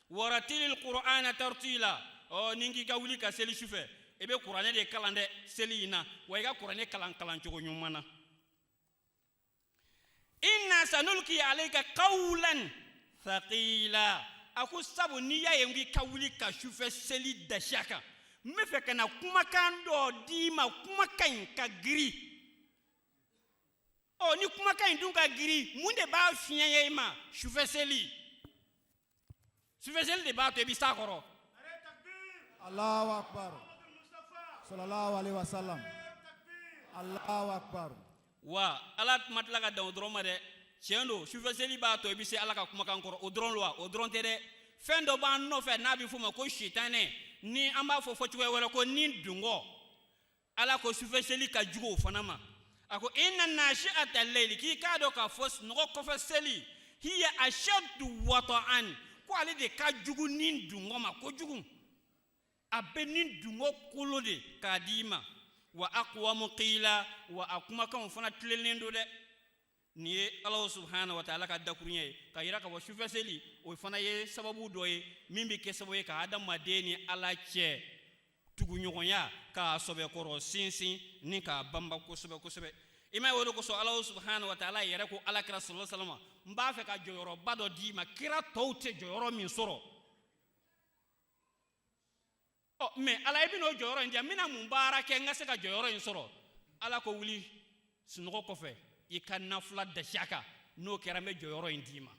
waratilil qur'ana tartila ni k'i ka wuli ka seli sufɛ i bɛ kuranɛ de kalan dɛ seli in na wa i ka kuranɛ kalan cogo ɲuman na inna sanulki alayka qawlan thaqila ako sabu n'i y'a ye ngi ka wuli ka sufɛ seli dasiya kan n bɛ fɛ ka na kumakan dɔ d'i ma kumakan in ka giri ni kumakan in dun ka giri mun de b'a fiɲɛ ye i ma sufɛ seli de b'a to i bɛ s'a kɔrɔ Allahu Akbar. Sallallahu alaihi wasallam. Allahu Akbar. wa Ala ma tila ka dan o dɔrɔn ma dɛ tiɲɛ don sufɛ seli b'a to i bɛ se Ala ka kumakan kɔrɔ o dɔrɔn wa o dɔrɔn tɛ dɛ fɛn dɔ b'an nɔfɛ n'a bɛ f'o ma ko sitanɛ ni an b'a fɔ cogoya wɛrɛ ko ni dungɔ Ala ko sufɛ seli ka jugu o fana ma a ko inna nashi'ata al-layli k'i k'a dɔn k'a fɔ sunɔgɔ kɔfɛ seli hiya ashaddu wata'an ko ale de ka jugu ni dungɔ ma kojugu a bɛ ni dungɔ kolo de k'a d'i ma wa aqwamu qila wa a kumakanw fana tilelen don dɛ nin ye Ala subhanahu wa ta'ala ka dakuruɲɛ ye ka yira ka fɔ sufɛ seli o fana ye sababu dɔ ye min bɛ kɛ sababu ye ka adamaden ni Ala cɛ tuguɲɔgɔnya k'a sɔbɛkɔrɔ sinsin ni k'a banba kosɛbɛ kosɛbɛ i ma ye o de kosɔn Ala subhanahu wa ta'ala yɛrɛ ko alakira sallallahu alaihi wasallam n b'a fɛ ka jɔyɔrɔba dɔ d'i ma kira tɔw tɛ jɔyɔrɔ min sɔrɔ mais Ala i bɛn'o jɔyɔrɔ in di yan n bɛna mun baara kɛ n ka se ka jɔyɔrɔ in sɔrɔ Ala ko wuli sunɔgɔ kɔfɛ i ka nafila dasiya kan n'o kɛra n bɛ jɔyɔrɔ in d'i ma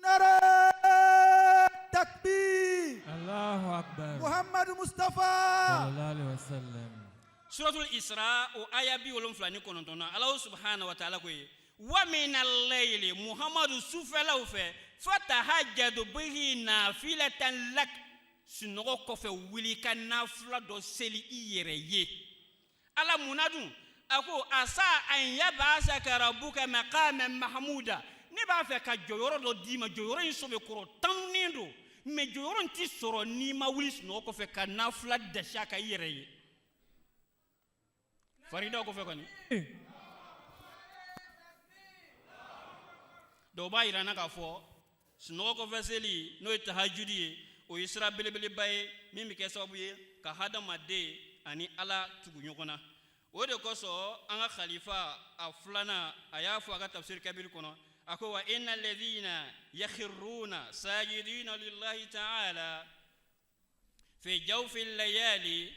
Nare takbir. Allahu Akbar. Muhammad Mustafa. Sallallahu alaihi wasallam. suratul Isra o aya 79 na Ala subhanahu wa ta'ala ko ye wa min al-layli Muhammadu sufɛlaw fɛ fatahajjadu bihi nafilatan lak sunɔgɔ kɔfɛ wuli ka nafila dɔ seli i yɛrɛ ye Ala munna dun a ko asa an yab'asaka rabbuka maqaman mahmuda ne b'a fɛ ka jɔyɔrɔ dɔ d'i ma jɔyɔrɔ in sɔbɛ kɔrɔ tanunen don mais jɔyɔrɔ in tɛ sɔrɔ n'i ma wuli sunɔgɔ kɔfɛ ka nafila dasiya ka i yɛrɛ ye farida ko fe koni do ba ira na ka fo sino ko fe seli no tahajjudi ye o isra belebele baye mimi ke sababu ye ka hadama de ani ala tugu nyokona o de ko so anga khalifa aflana aya fo aga tafsir kabir kono ako wa innal ladhina yakhruna sajidina lillahi ta'ala fi jawfi al-layali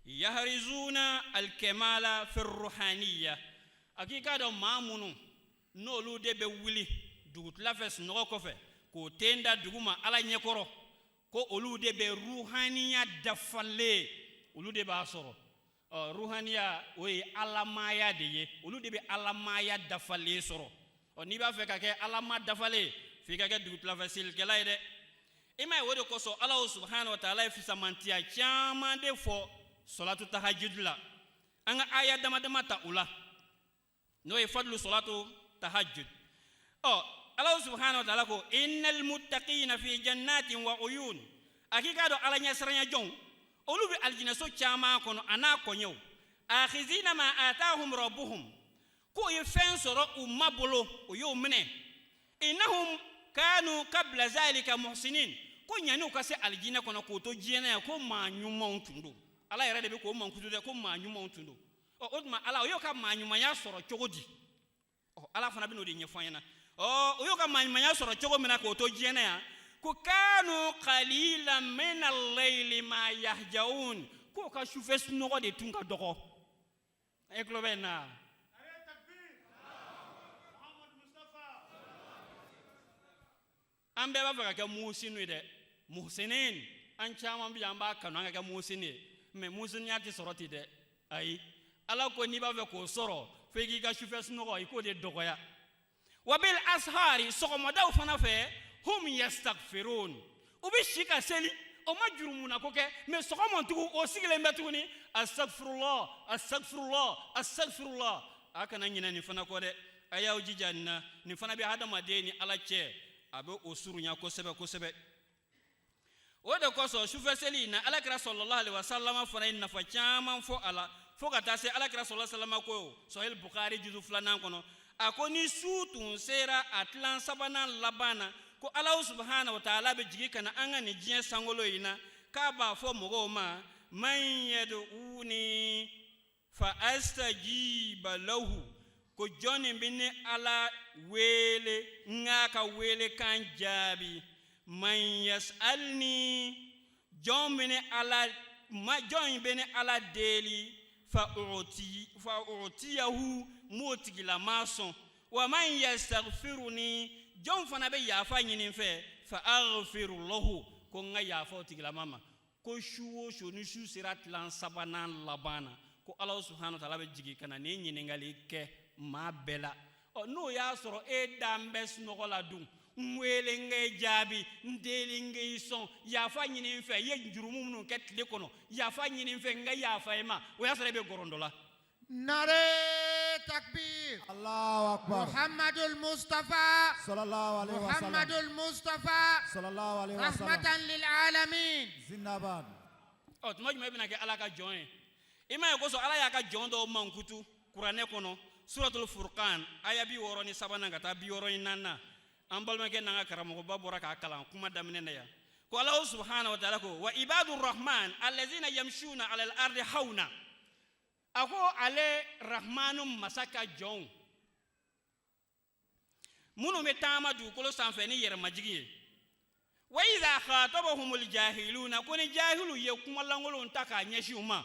yahrizuna al-kamala fi ar-ruhaniyya akika do mamunu no lu de be wuli dugut lafes no ko fe ko tenda duguma ala nyekoro ko olu de be ruhaniya dafalle olu de ba soro ruhaniya oyi alamaya de ye olu de be alamaya dafalle soro ni ba fe ka ke alama dafalle fi ka ke dugut lafesil ke la de ima e wode ko so Allah subhanahu wa ta'ala fi samantia chama de fo salatu tahajjud la anga aya dama dama ta ula no e fadlu salatu tahajjud Allah subhanahu wa ta'ala ko innal muttaqina fi jannatin wa uyun akika do ala nyasranya jong olu bi aljina so chama kono ana konyo akhizina ma atahum rabbuhum ko yefen soro umabolo o yo mene innahum kanu qabla zalika muhsinin ko nyani ko se aljina kono ko to jena ko ma nyuma untundo ala yere de be ko ma nkudu de ko ma nyuma untundo odma ala yo ka ma nyuma ya soro chogodi ala fana bi no de nyefanya oyo ka manya soro chogo mena ko to jena ya ko kanu qalilan min al-layli ma yahjaun ko ka shufes no de tunga doko e globena Mohamed Mustafa ambe ba fa ka musinu de muhsinin an chama bi amba kanu an ka musini me musin ya ti soroti de ai ala ko ni ba fa ko soro fe gi ka shufes no ko de doko ya wabil ashari sokomodaw fana fe hum yastaghfirun ubishika seli o majrumuna ko ke me sokomontugu o sigile mbetuni astaghfirullah astaghfirullah astaghfirullah akana nyina ni fana ko de ayaw jijanna ni fana bi hadama de ni alache abe osurunya ko sebe o de ko so shufa seli na alakira sallallahu alaihi wasallam fana inna fa chama fo ala fo kata se alakira sallallahu alaihi wasallam ko sahih bukhari juzu fulana kono akoni sutun sera atlan sabana labana ko Allah subhanahu wa ta'ala be jigi kana anga ni jien sangolo ina ka ba fo mogo ma man yad'uni fa astajiba lahu ko joni binne ala wele ngaka wele kan jabi man yasalni jomine ala ma jombene ala deli fa u'tiyahu motigila mason wa man yastaghfiruni jon fana be yafa nyinin fe fa aghfiru lahu ko nga yafa tigila mama ko shuwo shoni shu sirat lan sabana labana ko Allah subhanahu wa ta'ala be jigi kana ne nyinin ngali ke ma bela no ya soro e dambes no la dum mwele nge jabi ndeli nge son yafa nyinin fe ye njurumu no ketle kono yafa nyinin fe nga yafa ema o ya sere be gorondola نعرے تکبیر Allahu Akbar محمد المصطفى sallallahu alaihi wasallam محمد المصطفى sallallahu alaihi wasallam رحمة للعالمين zindabad tuma juma ibina ke ala ka join ima ko so ala ya ka jon do mankutu qur'ane kono suratul furqan aya bi woro ni sabana ngata bi woro ni nanna ambal ma ke nanga karamo ko babora ka kala kuma damne ne ya ko Allah subhanahu wa ta'ala ko wa ibadur rahman allazina yamshuna ala al-ardi hauna ako ale rahmanum masaka jon munu metama du ko sanfe ni yer majigi wa idha khatabahumul jahiluna kuni jahilu ye kuma langolo ntaka nyeshuma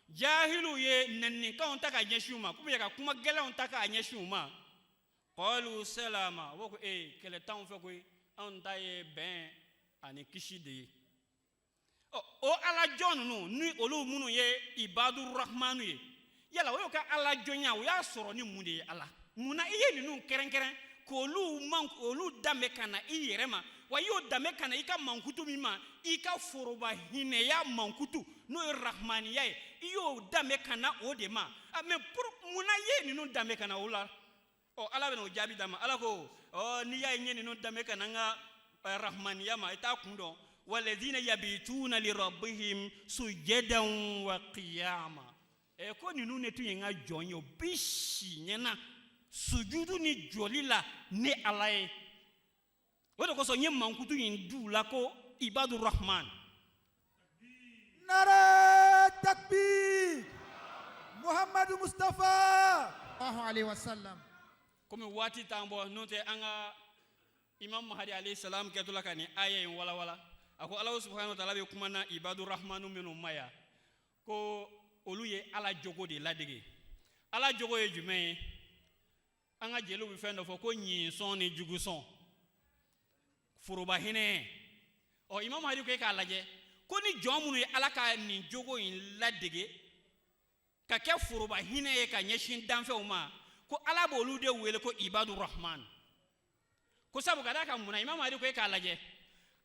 jahilu ye nanni ka ntaka nyeshuma kuma ka kuma gela ntaka nyeshuma qalu salama woko kele tan fe ko anta ye ben ani kishide o ala jon no ni olu munu ye ibadur rahmanu ye yala wo ka ala jonya wo ya soro ni munde ala muna iye ni nu kerenkeren ko olu dame kana iyerema wa yo dame kana ika mankutu mima ika foroba hine ya mankutu no rahmaniya yo dame kana odema me pour muna ye ni nu dame kana ola ala beno jabi dama ala ko ni ya nye ni nu dame kana nga rahmaniya ma ita kundo walladhina yabituna lirabbihim sujadan wa qiyama ko ninu ne tu yenga jonyo bishi nyena sujudu ni jolila ne alaye wodo ko so nyem mankutu yindu la ko ibadur rahman Nare takbir. Muhammad Mustafa. Sallallahu alayhi wa sallam. comme wati tambo note anga imam mahdi alayhi salam ketula kani aya en wala wala ako allah subhanahu wa ta'ala be kumana ibadur rahmanu minum maya ko oluye ala jogo de ladege ala jogo e jume anga jelu bi fendo fo ko nyi son ni juguson furuba hine o imam mahdi ko ka laje ko ni jomunu ala ka ni jogo in ladege ka ke furuba hine e ka nyeshin danfe uma ko ala bolu de wele ko ibadur rahman ko sabu kada ka muna imam mahdi ko ka laje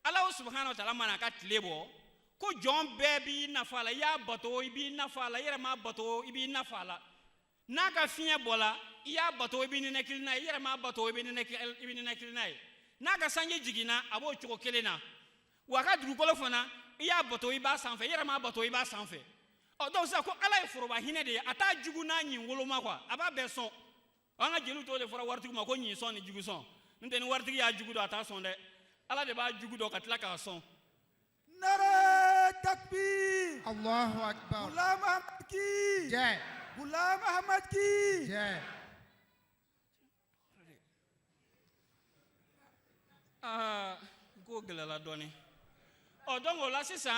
allah subhanahu wa ta'ala mana ka tlebo ko jon bebi nafala ya bato ibi nafala yere ma bato ibi nafala naka finya bola ya bato ibi ne kilina yere ma bato ibi ne kilina naka sanje jigina abo chuko kelena waka dugu kolo fana ya bato iba sanfe yere ma bato iba sanfe o do sa ko ala furuba hine de ata jugu na nyin woloma kwa aba beson anga jelu to le fora wartu ma ko nyin son ni jugu son nteni wartu ya jugu do ata son de ala de ba jugu do katla ka son Nare takbir. Allahu akbar. Ghulam Ahmad ki. Jai. Ghulam Ahmad ki. Jai. Go gelala doni o dongo la sisa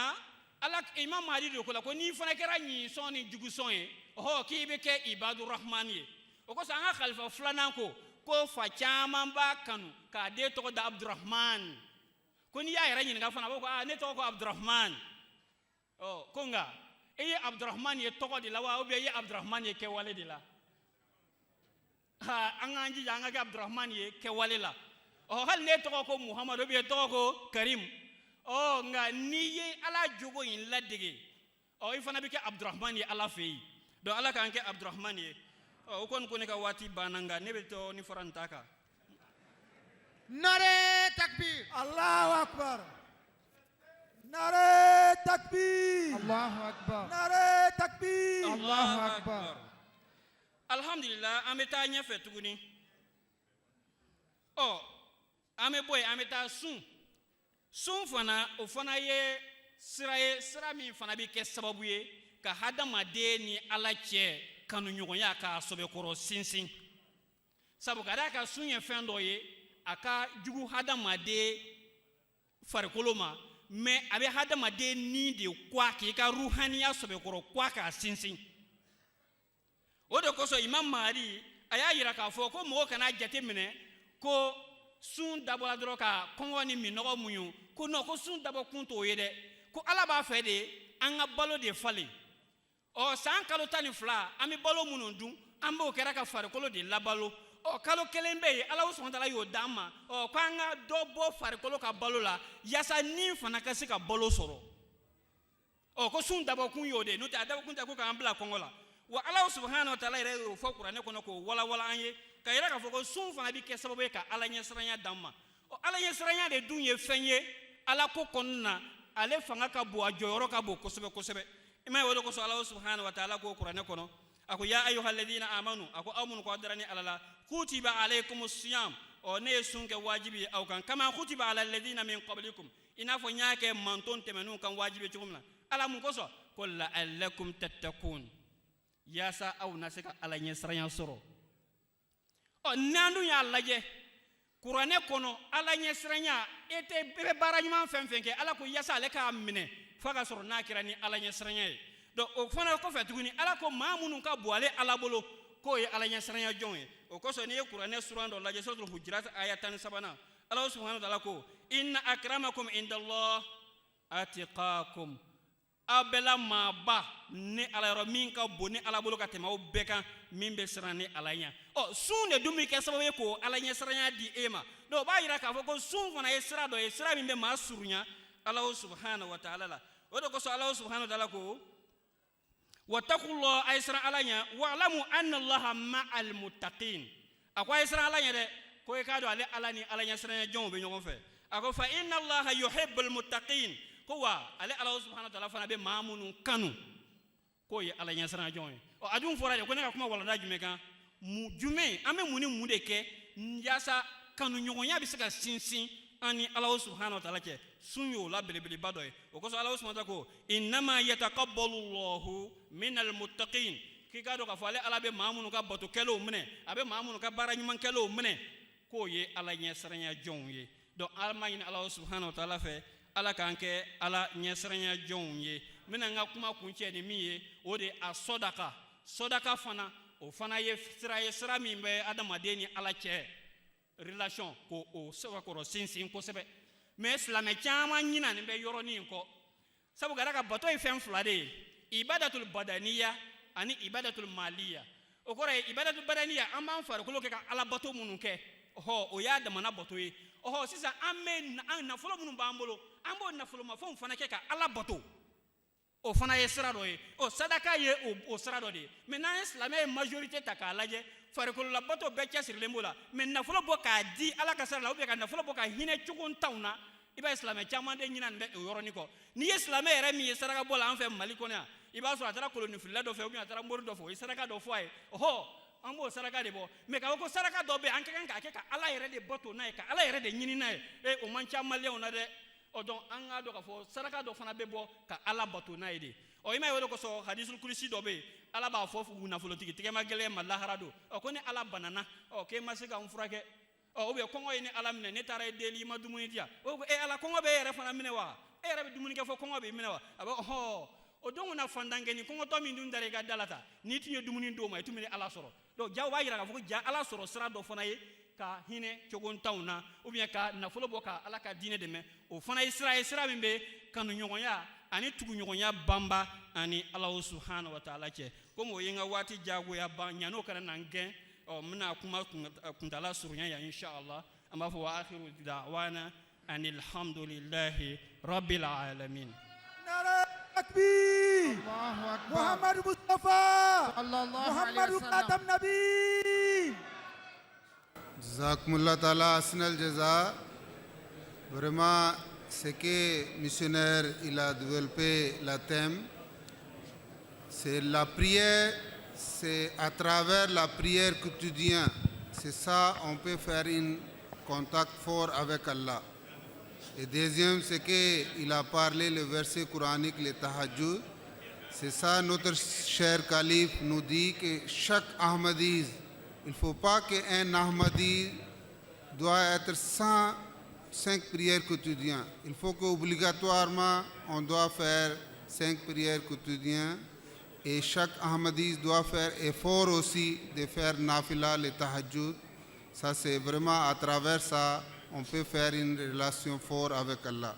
ala imam mahdi do ko la ko ni fana kera nyi son ni jugu son e ho ki be ke ibadur rahman ye o ko sa nga khalifa fulana ko fa chama ba kanu ka de to da abdurrahman ko ni ya yara nyi nga fana ko ne to ko abdurrahman o ko nga e abdurrahman ye to ko di la wa obi ye abdurrahman ye ke wale di la ha anga nji janga ke abdurrahman ye ke wale la o hal ne to ko muhammad obi to ko karim o nga ni ye ala jogo in ladege o ifana bi ke abdurrahman ye ala fei do ala kan ke abdurrahman ye o kon ko ne ka wati bananga ne be to ni farantaka Nare takbir. Allahu akbar. Nare takbir. Allahu akbar. Nare takbir. Allahu akbar. alhamdulillah ameta nya fetuguni o ame boy ameta sun fana o fana ye sira min fana bi ke sababu ye ka hadama de ni ala cɛ kanu ɲɔgɔn ya ka sobe kɔrɔ sinsin sabu kada ka sun ye fɛn dɔ ye aka jugu hadama de farikolo ma mais abe hadama de ni de kwa ki ka ruhaniya sobe kɔrɔ kwa ka sinsin o de koso imam mahdi aya yira ka fɔ ko mɔgɔ kana jate minɛ ko sun dabɔla dɔrɔn ka kɔngɔ ni minɔgɔ muɲu ko non ko sun dabɔ kun t'o ye dɛ ko ala b'a fɛ de an ka balo de falen ɔ san kalo 12 an bɛ balo minnu dun an b'o kɛra ka farikolo de labalo ɔ kalo kelen bɛ yen ala sɔn ta la y'o d'an ma ɔ ko an ka dɔ bɔ farikolo ka balo la yaasa ni fana ka se ka balo sɔrɔ ɔ ko sun dabɔ kun y'o de n'o tɛ a dabɔ kun tɛ ko k'an bila kɔngɔ la wa ala subhanahu wa ta'ala yɛrɛ y'o fɔ kuranɛ kɔnɔ k'o walawala an ye ka yira k'a fɔ ko sun fana bɛ kɛ sababu ye ka ala ɲɛsiranya d'an ma ɔ ala ɲɛsiranya de dun ye fɛn ye ala ko kɔnɔna na ale fanga ka bon a jɔyɔrɔ ka bon kosɛbɛ kosɛbɛ i ma ye o de kosɔn ala subhanahu wa ta'ala k'o kuranɛ kɔnɔ a ko ya ayyuhalladhina amanu a ko aw minnu k'aw dara ni ala la kutiba alaykumus siyam ɔ ne ye sun kɛ wajibi ye aw kan kama kutiba ala alladhina min qablikum i n'a fɔ n y'a kɛ manton tɛmɛnenw kan wajibi cogo min na ala mun kosɔn ko la'allakum tattaqun yaasa aw na se ka ala ɲɛsiranya sɔrɔ ɔ n'an dun y'a lajɛ kuranɛ kɔnɔ ala ɲɛsiranya e bɛ baara ɲuman fɛn fɛn kɛ ala ko yaasa ale k'a minɛ fo ka sɔrɔ n'a kɛra ni ala ɲɛsiranya ye donc o fana kɔfɛ tuguni ala ko maa minnu ka bon ale ala bolo k'o ye ala ɲɛsiranya jɔn ye o kosɔn n'i ye kuranɛ suran dɔ lajɛ suratul hujurat aya 13 ala subhanahu wa ta'ala ko inna akramakum indallah atqakum aw bɛɛ la maaba ni ala yɔrɔ min ka bon ni ala bolo ka tɛmɛ aw bɛɛ kan min bɛ siran ni ala ɲɛ ɔ sun de dun bɛ kɛ sababu ye k'o ala ɲɛsiranya di e ma donc o b'a yira k'a fɔ ko sun fana ye sira dɔ ye sira min bɛ maa surunya ala subhanahu wa ta'ala la o de kosɔn ala subhanahu wa ta'ala ko wattaqullah a ye siran ala ɲɛ wa'lamu anna allaha ma'al muttaqin a ko a ye siran ala ɲɛ dɛ ko e k'a dɔn ale ala ni ala ɲɛsiranya jɔnw bɛ ɲɔgɔn fɛ a ko fa inna allaha yuhibbul muttaqin ko wa ale ala subhanahu wa ta'ala fana bɛ maa minnu kanu ko ye ala ɲɛsiranɲɛ jɔn ye a dun fɔra de ko ne ka kuma walanda jumɛn kan jumɛn an bɛ mun ni mun de kɛ yaasa kanuɲɔgɔnya bɛ se ka sinsin an ni Alahu subhanahu wa ta'ala cɛ sun y'o la belebeleba dɔ ye o kosɔn Alahu subhanahu wa ta'ala ko innama yataqabbalu Allahu minal muttaqin k'i k'a dɔn k'a fɔ ale ala bɛ maa minnu ka batokɛlaw minɛ a bɛ maa minnu ka baara ɲumankɛlaw minɛ k'o ye ala ɲɛsiranɲɛ jɔnw ye donc ala ma ɲini Alahu subhanahu wa ta'ala fɛ ala k'an kɛ ala ɲɛsiranɲɛ jɔnw ye n bɛna n ka kuma kuncɛ ni min ye o de a sɔdaka fana o fana ye sira min bɛ adamaden ni ala cɛ relation ko o sɛbɛkɔrɔ sinsin kosɛbɛ mais silamɛ caman ɲinani bɛ yɔrɔnin kɔ sabu gara ka bato ye fɛn fila de ye ibadatul badaniya ani ibadatul maliya o kɔrɔ ye ibadatul badaniya an b'an farikolo kɛ ka ala bato minnu kɛ o y'a damana bato ye sisan an bɛ nafolo minnu b'an bolo an b'o nafolomafɛnw fana kɛ ka ala bato o fana ye sira dɔ ye sadaka ye o sira dɔ de ye mais n'an ye silamɛ ye majorité ta k'a lajɛ farikolola bato bɛɛ cɛsirilen b'o la mais nafolo bɔ k'a di ala ka sira la ka nafolo bɔ ka hinɛ cogo t'anw na i b'a ye silamɛ caman de ɲinani bɛ o yɔrɔnin kɔ n'i ye silamɛ yɛrɛ min ye saraka bɔ la an fɛ Mali kɔnɔ yan i b'a sɔrɔ a taara kolonifilila dɔ fɛ ou bien a taara mori dɔ fɛ o ye saraka dɔ fɔ a ye an b'o saraka de bɔ mais k'a fɔ ko saraka dɔ bɛ yen an ka kan k'a kɛ ka ala yɛrɛ de bato n'a ye ka ala yɛrɛ de ɲini n'a ye o man ca maliyɛnw na dɛ donc an k'a dɔn k'a fɔ saraka dɔ fana bɛ bɔ ka ala bato n'a ye de i m'a ye o de kosɔn hadisul kursi dɔ bɛ yen ala b'a fɔ nafolotigi tɛgɛ ma gɛlɛn ma lahara don ko ni ala banana k'e ma se ka n furakɛ ou bien kɔngɔ ye ni ala minɛ ne taara e deli i ma dumuni di yan ala kɔngɔ bɛ e yɛrɛ fana minɛ wa e yɛrɛ bɛ dumuni kɛ fɔ kɔngɔ b'i minɛ wa a bɛ o don na fandankɛni kɔngɔtɔ min dun dara i ka da la ta n'i tun ye dumuni d'o ma i tun bɛ ni ala sɔrɔ donc ja o b'a jira k'a fɔ ko ja ala sɔrɔ sira dɔ fana ye ka hinɛ cogo t'anw na ou bien ka nafolo bɔ ka ala ka diinɛ dɛmɛ o fana ye sira min bɛ kanuɲɔgɔnya ani tuguɲɔgɔnya banba ani Alahu subhanahu wa ta'ala cɛ komi o ye n ka waati jagoya ban ɲan'o kana na n gɛn n bɛna kuma kuntala surunya yan inshallah an b'a fɔ wa akhiru da'wana anil hamdulillahi rabbil alamin takbir Allahu Akbar. Muhammad Mustafa Sallallahu Muhammad alayhi wa Khatam sallam. Nabi. Jazakumullah ta'ala asnal jaza. Vraiment, ce que missionnaire il a développé le thème, c'est la prière, c'est à travers la prière quotidienne. C'est ça, on peut faire un contact fort avec Allah. Et deuxième, c'est qu'il a parlé le verset coranique, le tahajjud. C'est ça, notre cher calife nous dit que chaque Ahmadis, il ne faut pas qu'un Ahmadi doit être sans 5 prières quotidiennes. Il faut qu'obligatoirement, on doit faire 5 prières quotidiennes. Et chaque Ahmadis doit faire effort aussi de faire nafila, le tahajjud. Ça, c'est vraiment à travers ça, on peut faire une relation forte avec Allah.